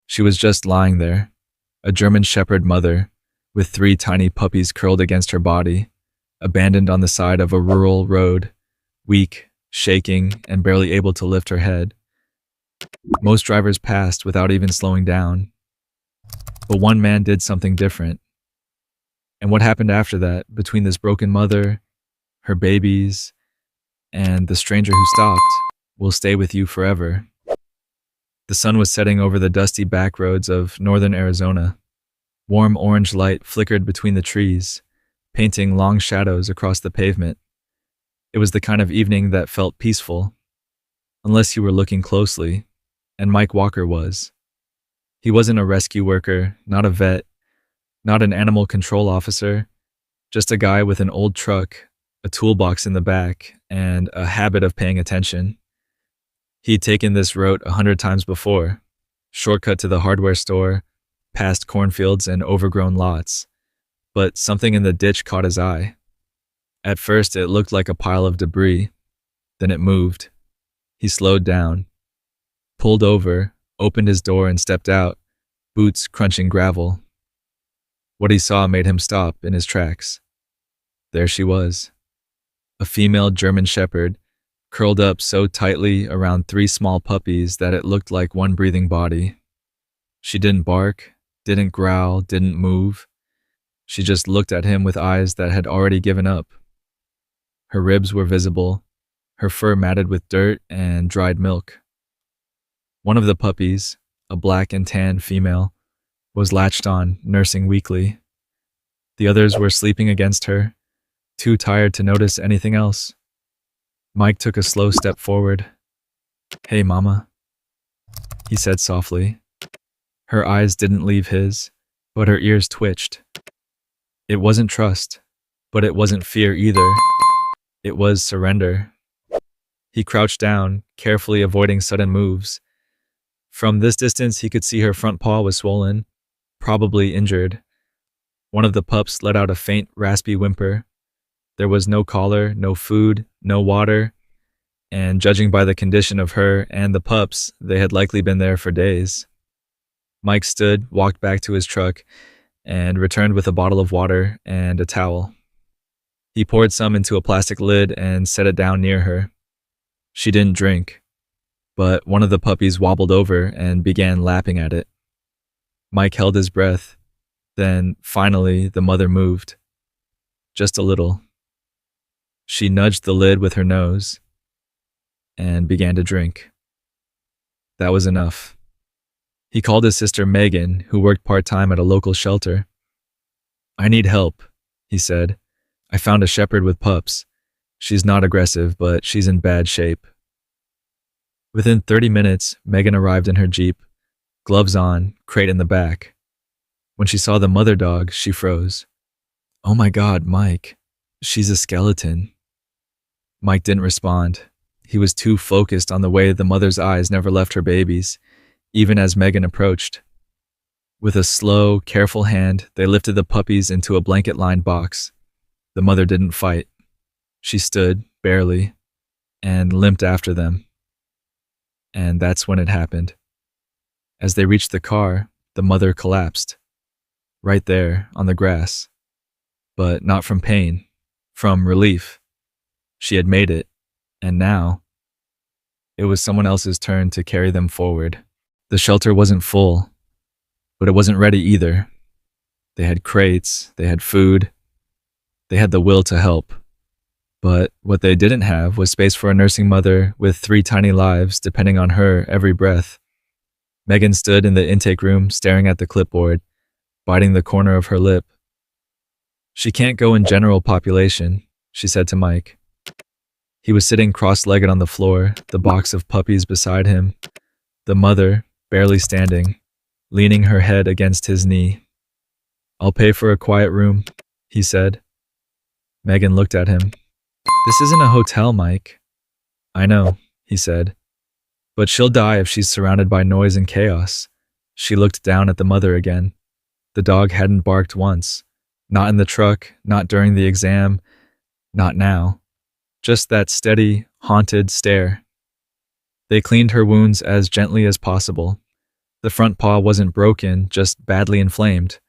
She was just lying there, a German Shepherd mother, with three tiny puppies curled against her body, abandoned on the side of a rural road, weak, shaking, and barely able to lift her head. Most drivers passed without even slowing down, but one man did something different. And what happened after that, between this broken mother, her babies, and the stranger who stopped, will stay with you forever. The sun was setting over the dusty back roads of northern Arizona. Warm orange light flickered between the trees, painting long shadows across the pavement. It was the kind of evening that felt peaceful, unless you were looking closely, and Mike Walker was. He wasn't a rescue worker, not a vet, not an animal control officer, just a guy with an old truck, a toolbox in the back, and a habit of paying attention. He'd taken this route 100 times before, shortcut to the hardware store, past cornfields and overgrown lots, but something in the ditch caught his eye. At first, it looked like a pile of debris. Then it moved. He slowed down, pulled over, opened his door and stepped out, boots crunching gravel. What he saw made him stop in his tracks. There she was, a female German Shepherd, curled up so tightly around three small puppies that it looked like one breathing body. She didn't bark, didn't growl, didn't move. She just looked at him with eyes that had already given up. Her ribs were visible, her fur matted with dirt and dried milk. One of the puppies, a black and tan female, was latched on, nursing weakly. The others were sleeping against her, too tired to notice anything else. Mike took a slow step forward. "Hey, Mama," he said softly. Her eyes didn't leave his, but her ears twitched. It wasn't trust, but it wasn't fear either. It was surrender. He crouched down, carefully avoiding sudden moves. From this distance, he could see her front paw was swollen, probably injured. One of the pups let out a faint, raspy whimper. There was no collar, no food, no water, and judging by the condition of her and the pups, they had likely been there for days. Mike stood, walked back to his truck, and returned with a bottle of water and a towel. He poured some into a plastic lid and set it down near her. She didn't drink, but one of the puppies wobbled over and began lapping at it. Mike held his breath. Then, finally, the mother moved. Just a little. She nudged the lid with her nose and began to drink. That was enough. He called his sister Megan, who worked part-time at a local shelter. "I need help," he said. "I found a shepherd with pups. She's not aggressive, but she's in bad shape." Within 30 minutes, Megan arrived in her Jeep, gloves on, crate in the back. When she saw the mother dog, she froze. "Oh my God, Mike, she's a skeleton." Mike didn't respond. He was too focused on the way the mother's eyes never left her babies, even as Megan approached. With a slow, careful hand, they lifted the puppies into a blanket-lined box. The mother didn't fight. She stood, barely, and limped after them. And that's when it happened. As they reached the car, the mother collapsed. Right there, on the grass. But not from pain, from relief. She had made it, and now, it was someone else's turn to carry them forward. The shelter wasn't full, but it wasn't ready either. They had crates, they had food, they had the will to help. But what they didn't have was space for a nursing mother with 3 tiny lives depending on her every breath. Megan stood in the intake room staring at the clipboard, biting the corner of her lip. "She can't go in general population," she said to Mike. He was sitting cross-legged on the floor, the box of puppies beside him, the mother, barely standing, leaning her head against his knee. "I'll pay for a quiet room," he said. Megan looked at him. "This isn't a hotel, Mike." "I know," he said. "But she'll die if she's surrounded by noise and chaos." She looked down at the mother again. The dog hadn't barked once. Not in the truck, not during the exam, not now. Just that steady, haunted stare. They cleaned her wounds as gently as possible. The front paw wasn't broken, just badly inflamed,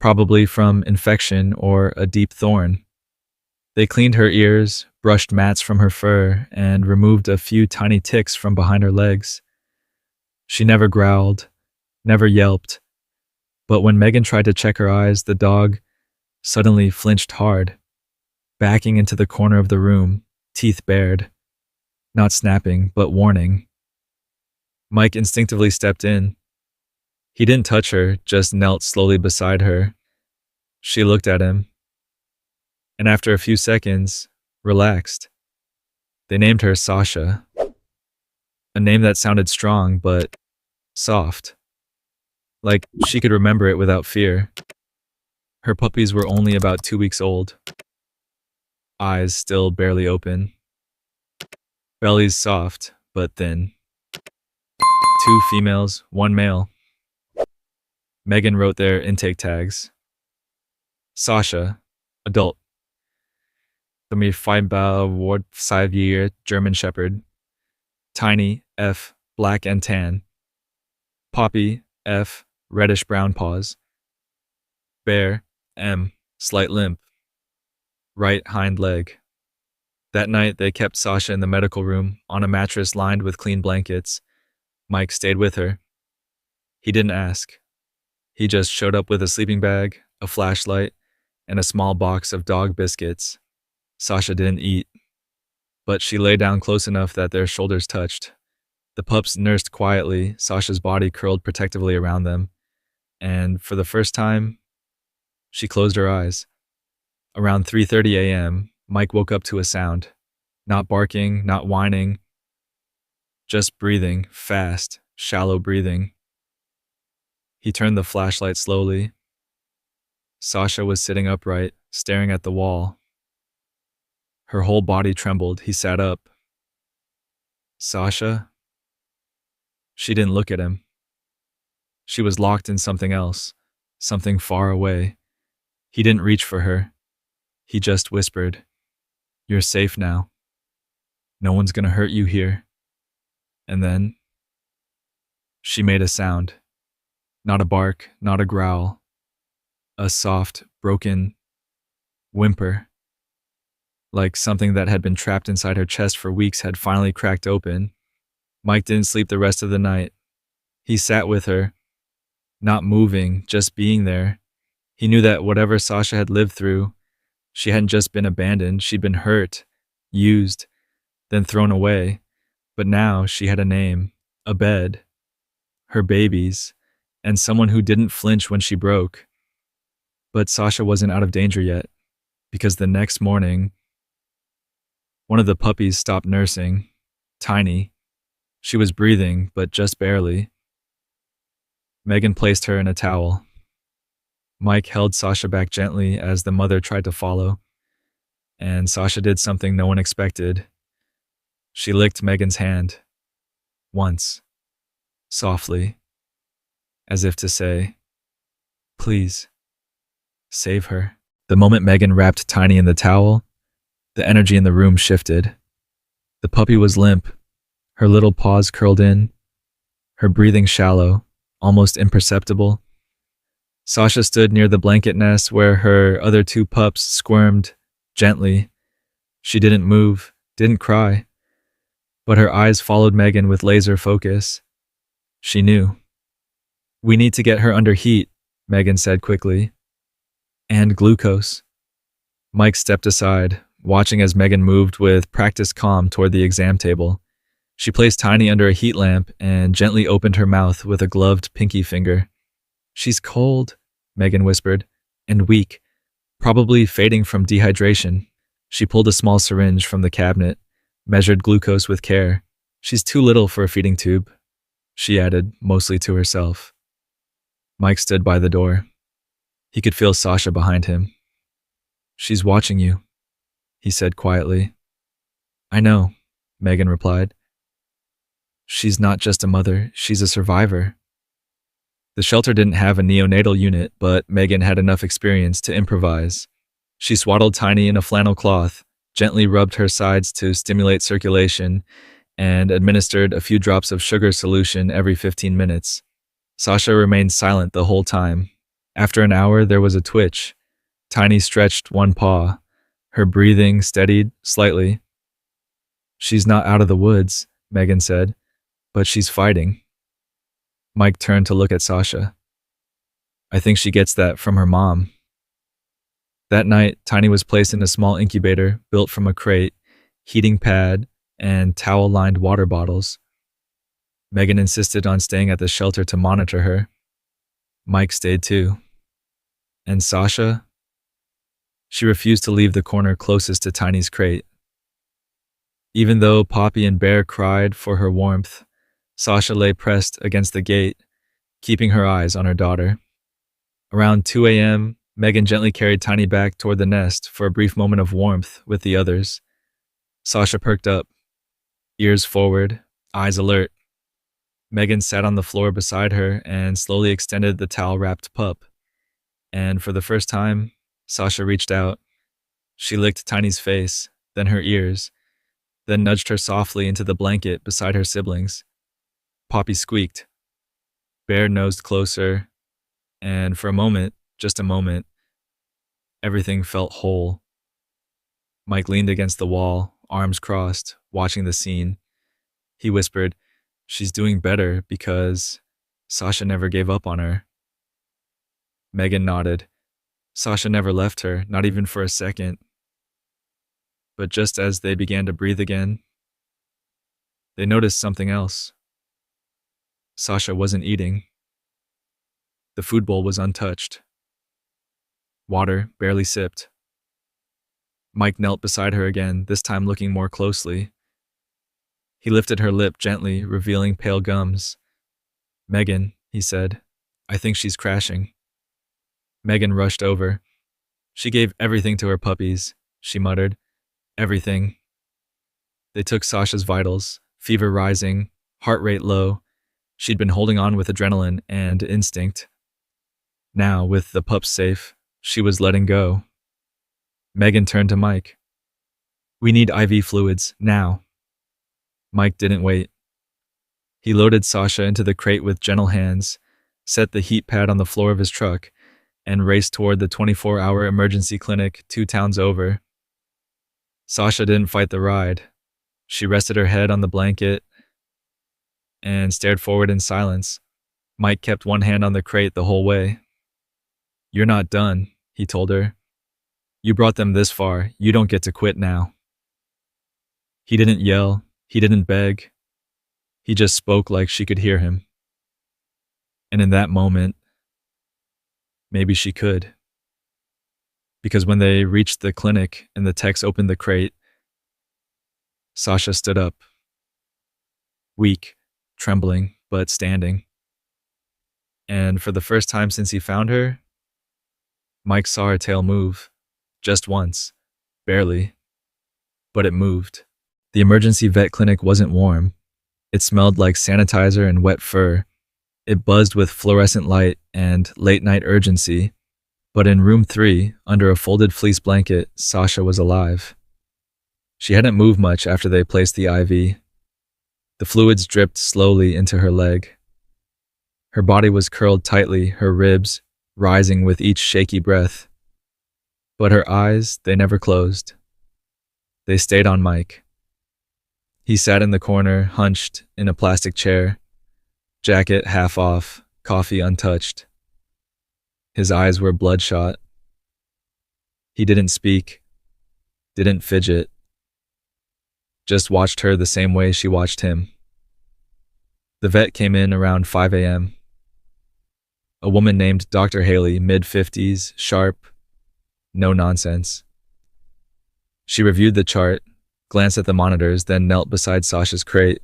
probably from infection or a deep thorn. They cleaned her ears, brushed mats from her fur, and removed a few tiny ticks from behind her legs. She never growled, never yelped, but when Megan tried to check her eyes, the dog suddenly flinched hard, backing into the corner of the room, teeth bared, not snapping, but warning. Mike instinctively stepped in. He didn't touch her, just knelt slowly beside her. She looked at him, and after a few seconds, relaxed. They named her Sasha, a name that sounded strong but soft, like she could remember it without fear. Her puppies were only about 2 weeks old, eyes still barely open, bellies soft but thin. 2 females, 1 male. Megan wrote their intake tags. Sasha, adult. 5-year German Shepherd. Tiny, F, black and tan. Poppy, F, reddish-brown paws. Bear, M, slight limp. Right hind leg. That night, they kept Sasha in the medical room on a mattress lined with clean blankets. Mike stayed with her. He didn't ask. He just showed up with a sleeping bag, a flashlight, and a small box of dog biscuits. Sasha didn't eat, but she lay down close enough that their shoulders touched. The pups nursed quietly, Sasha's body curled protectively around them, and for the first time, she closed her eyes. Around 3:30 a.m., Mike woke up to a sound. Not barking, not whining, just breathing, fast, shallow breathing. He turned the flashlight slowly. Sasha was sitting upright, staring at the wall. Her whole body trembled. He sat up. Sasha? She didn't look at him. She was locked in something else, something far away. He didn't reach for her. He just whispered, "You're safe now. No one's gonna hurt you here." And then she made a sound. Not a bark, not a growl. A soft, broken whimper. Like something that had been trapped inside her chest for weeks had finally cracked open. Mike didn't sleep the rest of the night. He sat with her, not moving, just being there. He knew that whatever Sasha had lived through, she hadn't just been abandoned, she'd been hurt, used, then thrown away. But now she had a name, a bed, her babies, and someone who didn't flinch when she broke. But Sasha wasn't out of danger yet, because the next morning, one of the puppies stopped nursing, tiny. She was breathing, but just barely. Megan placed her in a towel. Mike held Sasha back gently as the mother tried to follow, and Sasha did something no one expected. She licked Megan's hand. Once. Softly. As if to say, "Please, save her." The moment Megan wrapped Tiny in the towel, the energy in the room shifted. The puppy was limp, her little paws curled in, her breathing shallow, almost imperceptible. Sasha stood near the blanket nest where her other 2 pups squirmed gently. She didn't move, didn't cry, but her eyes followed Megan with laser focus. She knew. "We need to get her under heat," Megan said quickly. "And glucose." Mike stepped aside, watching as Megan moved with practiced calm toward the exam table. She placed Tiny under a heat lamp and gently opened her mouth with a gloved pinky finger. "She's cold," Megan whispered, "and weak, probably fading from dehydration." She pulled a small syringe from the cabinet, measured glucose with care. "She's too little for a feeding tube," she added, mostly to herself. Mike stood by the door. He could feel Sasha behind him. "She's watching you," he said quietly. "I know," Megan replied. "She's not just a mother, she's a survivor." The shelter didn't have a neonatal unit, but Megan had enough experience to improvise. She swaddled Tiny in a flannel cloth, gently rubbed her sides to stimulate circulation, and administered a few drops of sugar solution every 15 minutes. Sasha remained silent the whole time. After an hour, there was a twitch. Tiny stretched one paw. Her breathing steadied slightly. "She's not out of the woods," Megan said, "but she's fighting." Mike turned to look at Sasha. "I think she gets that from her mom." That night, Tiny was placed in a small incubator built from a crate, heating pad, and towel-lined water bottles. Megan insisted on staying at the shelter to monitor her. Mike stayed too. And Sasha? She refused to leave the corner closest to Tiny's crate. Even though Poppy and Bear cried for her warmth, Sasha lay pressed against the gate, keeping her eyes on her daughter. Around 2 a.m., Megan gently carried Tiny back toward the nest for a brief moment of warmth with the others. Sasha perked up, ears forward, eyes alert. Megan sat on the floor beside her and slowly extended the towel-wrapped pup. And for the first time, Sasha reached out. She licked Tiny's face, then her ears, then nudged her softly into the blanket beside her siblings. Poppy squeaked. Bear nosed closer, and for a moment, just a moment, everything felt whole. Mike leaned against the wall, arms crossed, watching the scene. He whispered, "She's doing better because Sasha never gave up on her." Megan nodded. Sasha never left her, not even for a second. But just as they began to breathe again, they noticed something else. Sasha wasn't eating. The food bowl was untouched. Water barely sipped. Mike knelt beside her again, this time looking more closely. He lifted her lip gently, revealing pale gums. "Megan," he said, "I think she's crashing." Megan rushed over. "She gave everything to her puppies," she muttered. "Everything." They took Sasha's vitals, fever rising, heart rate low. She'd been holding on with adrenaline and instinct. Now, with the pups safe, she was letting go. Megan turned to Mike. "We need IV fluids, now." Mike didn't wait. He loaded Sasha into the crate with gentle hands, set the heat pad on the floor of his truck, and raced toward the 24-hour emergency clinic 2 towns over. Sasha didn't fight the ride. She rested her head on the blanket and stared forward in silence. Mike kept one hand on the crate the whole way. "You're not done," he told her. "You brought them this far. You don't get to quit now." He didn't yell. He didn't beg. He just spoke like she could hear him. And in that moment, maybe she could. Because when they reached the clinic and the techs opened the crate, Sasha stood up. Weak, trembling, but standing. And for the first time since he found her, Mike saw her tail move. Just once. Barely. But it moved. The emergency vet clinic wasn't warm. It smelled like sanitizer and wet fur. It buzzed with fluorescent light and late-night urgency. But in room 3, under a folded fleece blanket, Sasha was alive. She hadn't moved much after they placed the IV. The fluids dripped slowly into her leg. Her body was curled tightly, her ribs rising with each shaky breath. But her eyes, they never closed. They stayed on Mike. He sat in the corner, hunched in a plastic chair, jacket half off, coffee untouched. His eyes were bloodshot. He didn't speak, didn't fidget, just watched her the same way she watched him. The vet came in around 5 a.m. A woman named Dr. Haley, mid-50s, sharp, no nonsense. She reviewed the chart, glanced at the monitors, then knelt beside Sasha's crate.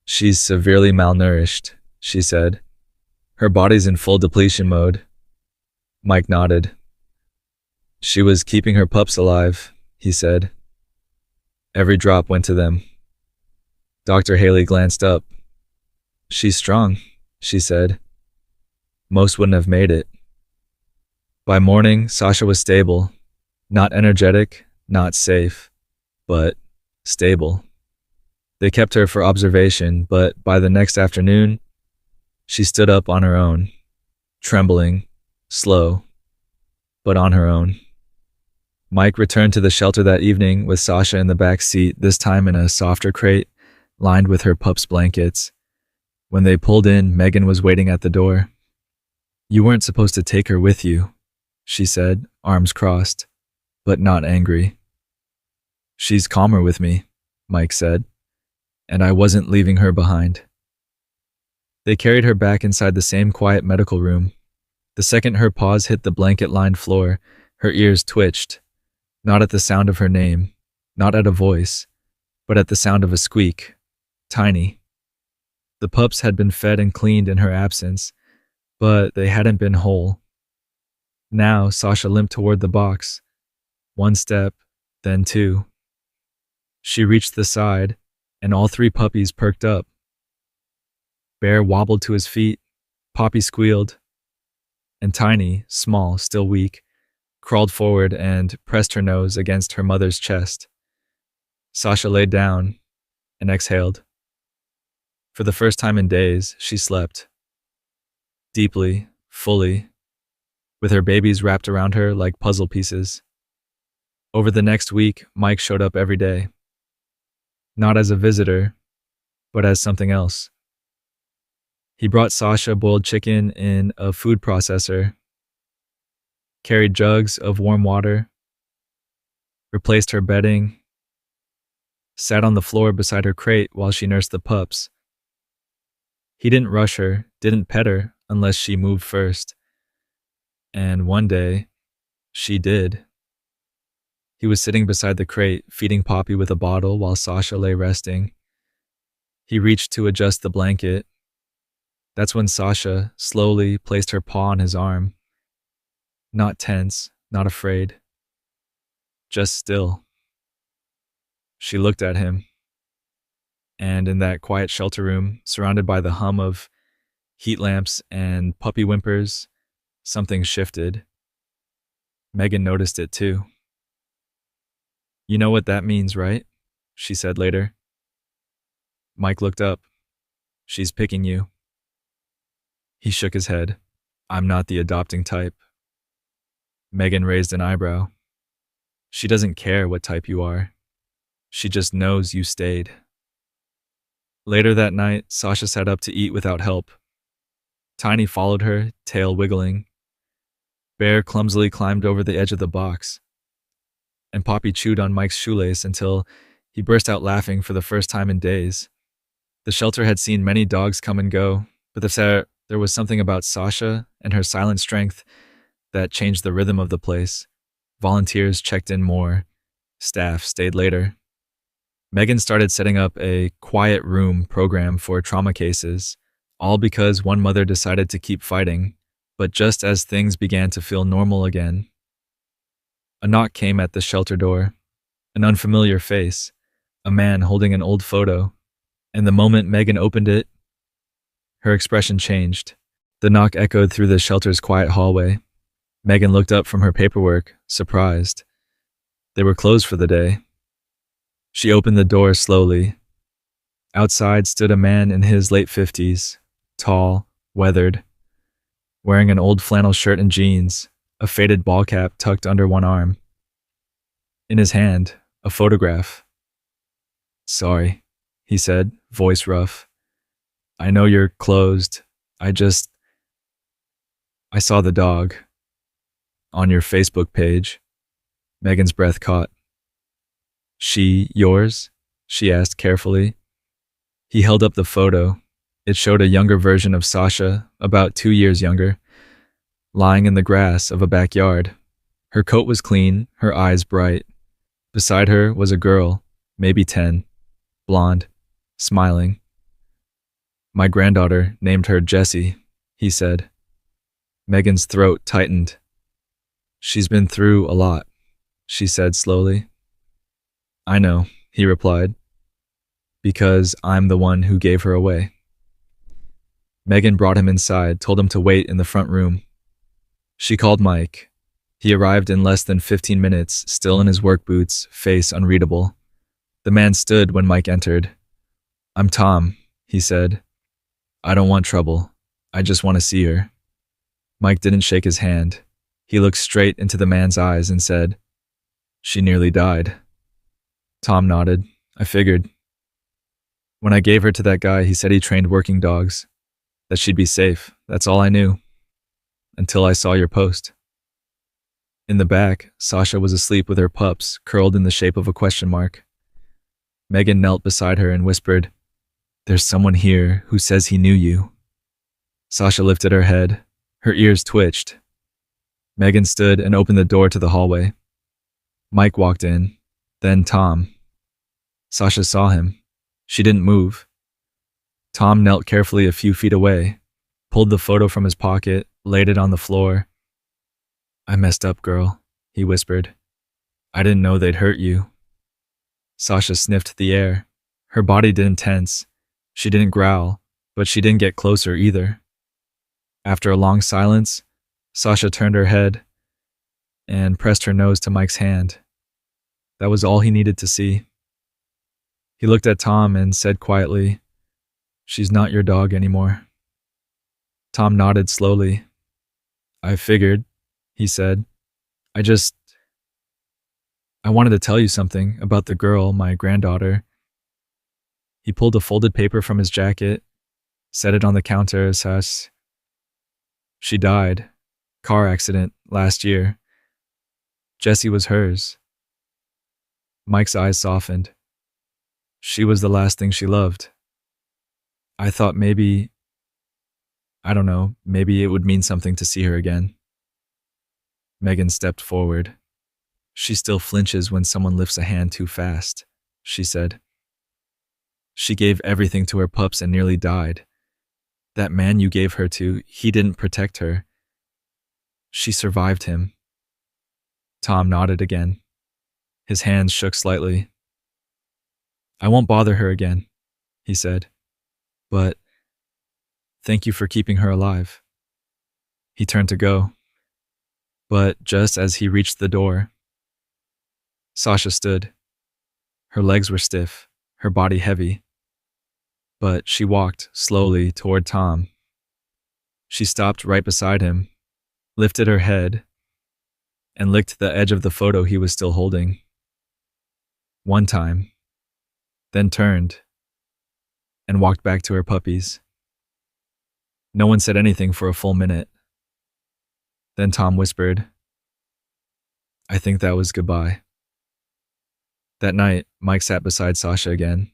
"She's severely malnourished," she said. "Her body's in full depletion mode." Mike nodded. "She was keeping her pups alive," he said. Every drop went to them. Dr. Haley glanced up. "She's strong," she said. "Most wouldn't have made it." By morning, Sasha was stable. Not energetic, not safe, but stable. They kept her for observation, but by the next afternoon, She stood up on her own, trembling, slow, but on her own. Mike returned to the shelter that evening with Sasha in the back seat, this time in a softer crate lined with her pup's blankets. When they pulled in, Megan was waiting at the door. "You weren't supposed to take her with you," she said, arms crossed, but not angry. "She's calmer with me," Mike said, "and I wasn't leaving her behind." They carried her back inside the same quiet medical room. The second her paws hit the blanket-lined floor, her ears twitched, not at the sound of her name, not at a voice, but at the sound of a squeak, tiny. The pups had been fed and cleaned in her absence, but they hadn't been whole. Now Sasha limped toward the box. One step, then two. She reached the side, and all three puppies perked up. Bear wobbled to his feet, Poppy squealed, and Tiny, small, still weak, crawled forward and pressed her nose against her mother's chest. Sasha laid down and exhaled. For the first time in days, she slept. Deeply, fully, with her babies wrapped around her like puzzle pieces. Over the next week, Mike showed up every day. Not as a visitor, but as something else. He brought Sasha boiled chicken in a food processor, carried jugs of warm water, replaced her bedding, sat on the floor beside her crate while she nursed the pups. He didn't rush her, didn't pet her unless she moved first. And one day, she did. He was sitting beside the crate, feeding Poppy with a bottle while Sasha lay resting. He reached to adjust the blanket. That's when Sasha slowly placed her paw on his arm. Not tense, not afraid. Just still. She looked at him. And in that quiet shelter room, surrounded by the hum of heat lamps and puppy whimpers, something shifted. Megan noticed it too. "You know what that means, right?" she said later. Mike looked up. "She's picking you." He shook his head. "I'm not the adopting type." Megan raised an eyebrow. "She doesn't care what type you are. She just knows you stayed." Later that night, Sasha sat up to eat without help. Tiny followed her, tail wiggling. Bear clumsily climbed over the edge of the box. And Poppy chewed on Mike's shoelace until he burst out laughing for the first time in days. The shelter had seen many dogs come and go, but there was something about Sasha and her silent strength that changed the rhythm of the place. Volunteers checked in more. Staff stayed later. Megan started setting up a quiet room program for trauma cases, all because one mother decided to keep fighting, but just as things began to feel normal again. A knock came at the shelter door, an unfamiliar face, a man holding an old photo, and the moment Megan opened it, her expression changed. The knock echoed through the shelter's quiet hallway. Megan looked up from her paperwork, surprised. They were closed for the day. She opened the door slowly. Outside stood a man in his late 50s, tall, weathered, wearing an old flannel shirt and jeans, a faded ball cap tucked under one arm. In his hand, a photograph. "Sorry," he said, voice rough. "I know you're closed. I saw the dog. On your Facebook page." Megan's breath caught. "She yours?" she asked carefully. He held up the photo. It showed a younger version of Sasha, about 2 years younger, lying in the grass of a backyard. Her coat was clean, her eyes bright. Beside her was a girl, maybe 10, blonde, smiling. "My granddaughter named her Jessie," he said. Megan's throat tightened. "She's been through a lot," she said slowly. "I know," he replied, "because I'm the one who gave her away." Megan brought him inside, told him to wait in the front room. She called Mike. He arrived in less than 15 minutes, still in his work boots, face unreadable. The man stood when Mike entered. "I'm Tom," he said. "I don't want trouble. I just want to see her. Mike didn't shake his hand. He looked straight into the man's eyes and said, "She nearly died." Tom nodded. I figured. When I gave her to that guy, he said he trained working dogs, that she'd be safe. That's all I knew. Until I saw your post. In the back, Sasha was asleep with her pups curled in the shape of a question mark. Megan knelt beside her and whispered, "There's someone here who says he knew you." Sasha lifted her head. Her ears twitched. Megan stood and opened the door to the hallway. Mike walked in, then Tom. Sasha saw him. She didn't move. Tom knelt carefully a few feet away, pulled the photo from his pocket, laid it on the floor. "I messed up, girl," he whispered. "I didn't know they'd hurt you." Sasha sniffed the air. Her body didn't tense. She didn't growl, but she didn't get closer either. After a long silence, Sasha turned her head and pressed her nose to Mike's hand. That was all he needed to see. He looked at Tom and said quietly, "She's not your dog anymore." Tom nodded slowly. "I figured," he said. I wanted to tell you something about the girl, my granddaughter." He pulled a folded paper from his jacket, set it on the counter, says, "She died. Car accident last year. Jessie was hers." Mike's eyes softened. "She was the last thing she loved. I thought maybe, I don't know, maybe it would mean something to see her again." Megan stepped forward. "She still flinches when someone lifts a hand too fast," she said. "She gave everything to her pups and nearly died. That man you gave her to, he didn't protect her. She survived him." Tom nodded again. His hands shook slightly. "I won't bother her again," he said. "But thank you for keeping her alive." He turned to go. But just as he reached the door, Sasha stood. Her legs were stiff, her body heavy. But she walked slowly toward Tom. She stopped right beside him, lifted her head, and licked the edge of the photo he was still holding. One time, then turned and walked back to her puppies. No one said anything for a full minute. Then Tom whispered, "I think that was goodbye." That night, Mike sat beside Sasha again.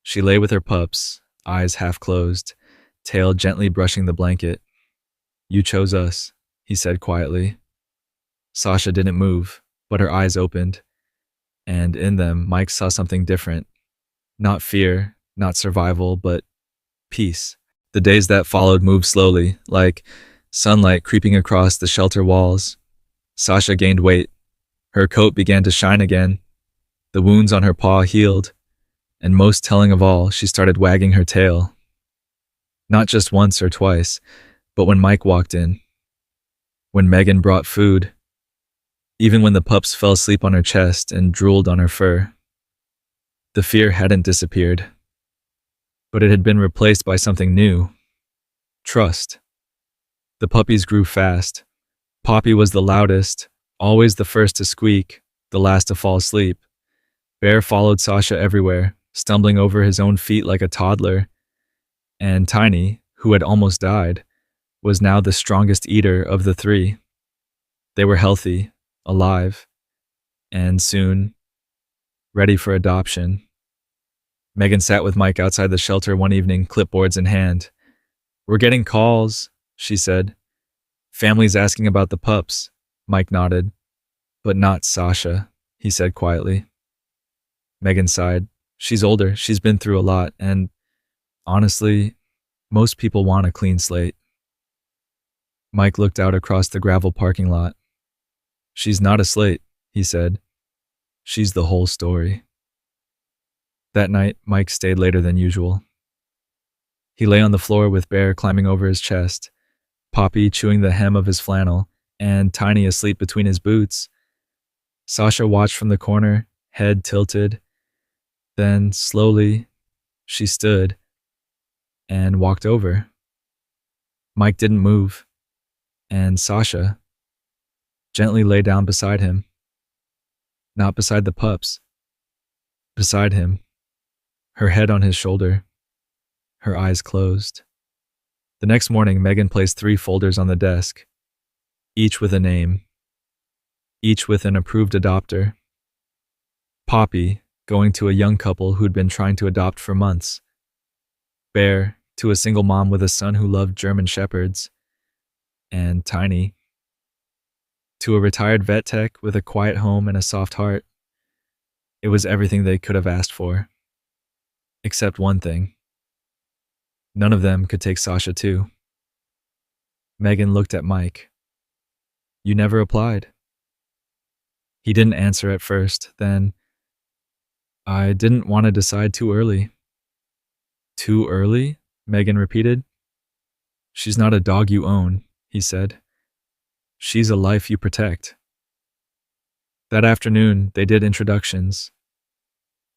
She lay with her pups, eyes half closed, tail gently brushing the blanket. "You chose us," he said quietly. Sasha didn't move, but her eyes opened, and in them, Mike saw something different. Not fear, not survival, but peace. The days that followed moved slowly, like sunlight creeping across the shelter walls. Sasha gained weight. Her coat began to shine again. The wounds on her paw healed, and most telling of all, she started wagging her tail. Not just once or twice, but when Mike walked in, when Megan brought food, even when the pups fell asleep on her chest and drooled on her fur. The fear hadn't disappeared, but it had been replaced by something new. Trust. The puppies grew fast. Poppy was the loudest, always the first to squeak, the last to fall asleep. Bear followed Sasha everywhere, stumbling over his own feet like a toddler. And Tiny, who had almost died, was now the strongest eater of the three. They were healthy, alive, and soon ready for adoption. Megan sat with Mike outside the shelter one evening, clipboards in hand. "We're getting calls," she said. "Families asking about the pups." Mike nodded. "But not Sasha," he said quietly. Megan sighed. "She's older, she's been through a lot, and honestly, most people want a clean slate." Mike looked out across the gravel parking lot. "She's not a slate," he said. "She's the whole story." That night, Mike stayed later than usual. He lay on the floor with Bear climbing over his chest, Poppy chewing the hem of his flannel, and Tiny asleep between his boots. Sasha watched from the corner, head tilted. Then, slowly, she stood and walked over. Mike didn't move, and Sasha gently lay down beside him, not beside the pups, beside him, her head on his shoulder, her eyes closed. The next morning, Megan placed 3 folders on the desk, each with a name, each with an approved adopter. Poppy, going to a young couple who'd been trying to adopt for months. Bear, to a single mom with a son who loved German shepherds. And Tiny, to a retired vet tech with a quiet home and a soft heart. It was everything they could have asked for. Except one thing. None of them could take Sasha too. Megan looked at Mike. You never applied. He didn't answer at first, then, I didn't want to decide too early. Too early? Megan repeated. She's not a dog you own, he said. She's a life you protect. That afternoon, they did introductions.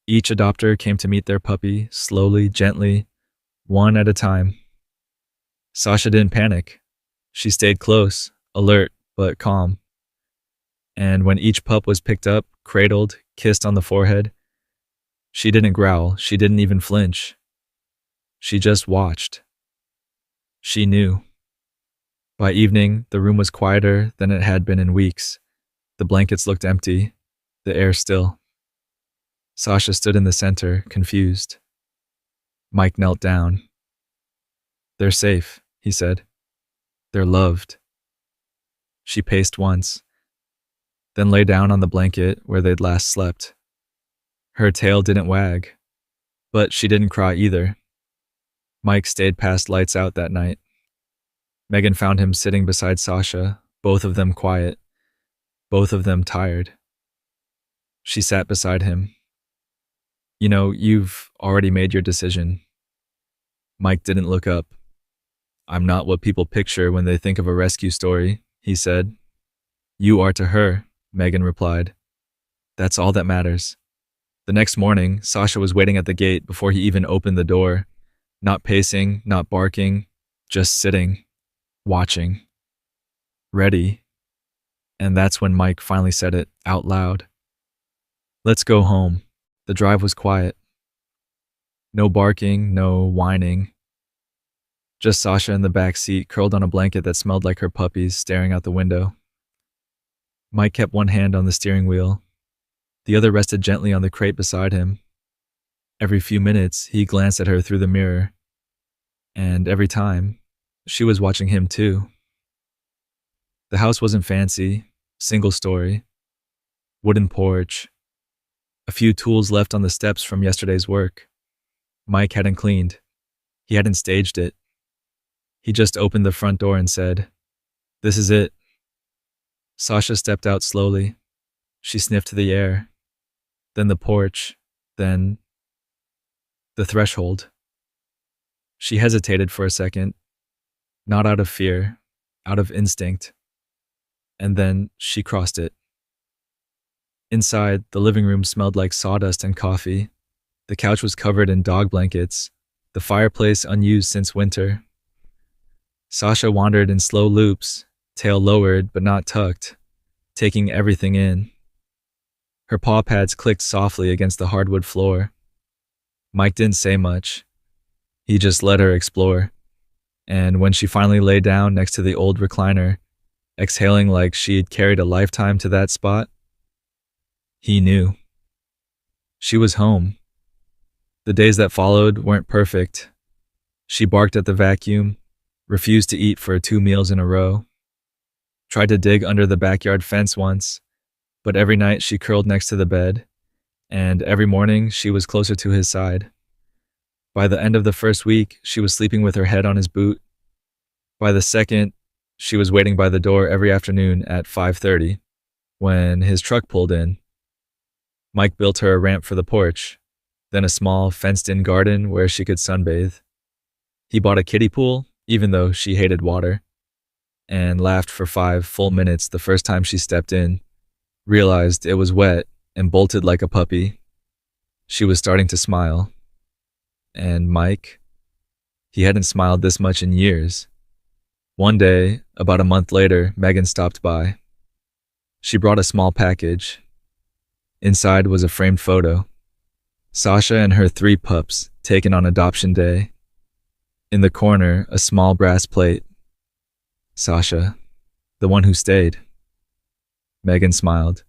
Each adopter came to meet their puppy, slowly, gently, one at a time. Sasha didn't panic. She stayed close, alert, but calm. And when each pup was picked up, cradled, kissed on the forehead, she didn't growl, she didn't even flinch. She just watched. She knew. By evening, the room was quieter than it had been in weeks. The blankets looked empty, the air still. Sasha stood in the center, confused. Mike knelt down. They're safe, he said. They're loved. She paced once, then lay down on the blanket where they'd last slept. Her tail didn't wag, but she didn't cry either. Mike stayed past lights out that night. Megan found him sitting beside Sasha, both of them quiet, both of them tired. She sat beside him. You know, you've already made your decision. Mike didn't look up. I'm not what people picture when they think of a rescue story, he said. You are to her, Megan replied. That's all that matters. The next morning, Sasha was waiting at the gate before he even opened the door. Not pacing, not barking, just sitting, watching, ready. And that's when Mike finally said it out loud. Let's go home. The drive was quiet. No barking, no whining. Just Sasha in the back seat, curled on a blanket that smelled like her puppies, staring out the window. Mike kept one hand on the steering wheel. The other rested gently on the crate beside him. Every few minutes, he glanced at her through the mirror. And every time, she was watching him too. The house wasn't fancy, single story, wooden porch, a few tools left on the steps from yesterday's work. Mike hadn't cleaned. He hadn't staged it. He just opened the front door and said, "This is it." Sasha stepped out slowly. She sniffed the air, then the porch, then the threshold. She hesitated for a second, not out of fear, out of instinct. And then she crossed it. Inside, the living room smelled like sawdust and coffee. The couch was covered in dog blankets, the fireplace unused since winter. Sasha wandered in slow loops, tail lowered but not tucked, taking everything in. Her paw pads clicked softly against the hardwood floor. Mike didn't say much. He just let her explore. And when she finally lay down next to the old recliner, exhaling like she'd carried a lifetime to that spot, he knew. She was home. The days that followed weren't perfect. She barked at the vacuum, refused to eat for 2 meals in a row, tried to dig under the backyard fence once, but every night she curled next to the bed, and every morning she was closer to his side. By the end of the first week, she was sleeping with her head on his boot. By the second, she was waiting by the door every afternoon at 5:30 when his truck pulled in. Mike built her a ramp for the porch, then a small fenced-in garden where she could sunbathe. He bought a kiddie pool, even though she hated water, and laughed for 5 full minutes the first time she stepped in, realized it was wet, and bolted like a puppy. She was starting to smile. And Mike? He hadn't smiled this much in years. One day, about a month later, Megan stopped by. She brought a small package. Inside was a framed photo. Sasha and her 3 pups, taken on adoption day. In the corner, a small brass plate. Sasha, the one who stayed. Megan smiled.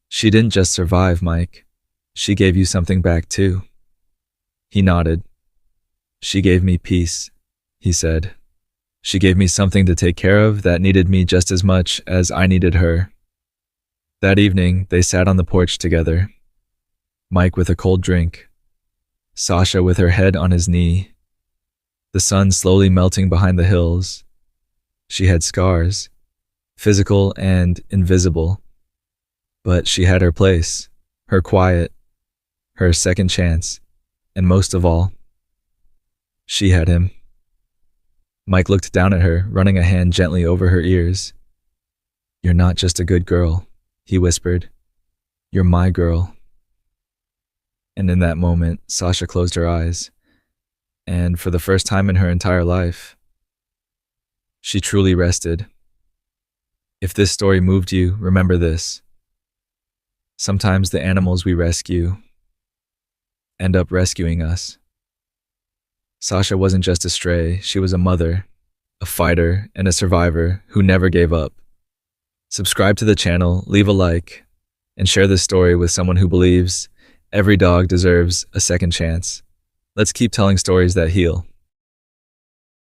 She didn't just survive, Mike. She gave you something back too. He nodded. She gave me peace, he said. She gave me something to take care of that needed me just as much as I needed her. That evening, they sat on the porch together. Mike with a cold drink. Sasha with her head on his knee. The sun slowly melting behind the hills. She had scars, physical and invisible. But she had her place, her quiet, her second chance, and most of all, she had him. Mike looked down at her, running a hand gently over her ears. "You're not just a good girl," he whispered. "You're my girl." And in that moment, Sasha closed her eyes, and for the first time in her entire life, she truly rested. If this story moved you, remember this. Sometimes the animals we rescue end up rescuing us. Sasha wasn't just a stray, she was a mother, a fighter, and a survivor who never gave up. Subscribe to the channel, leave a like, and share this story with someone who believes every dog deserves a second chance. Let's keep telling stories that heal.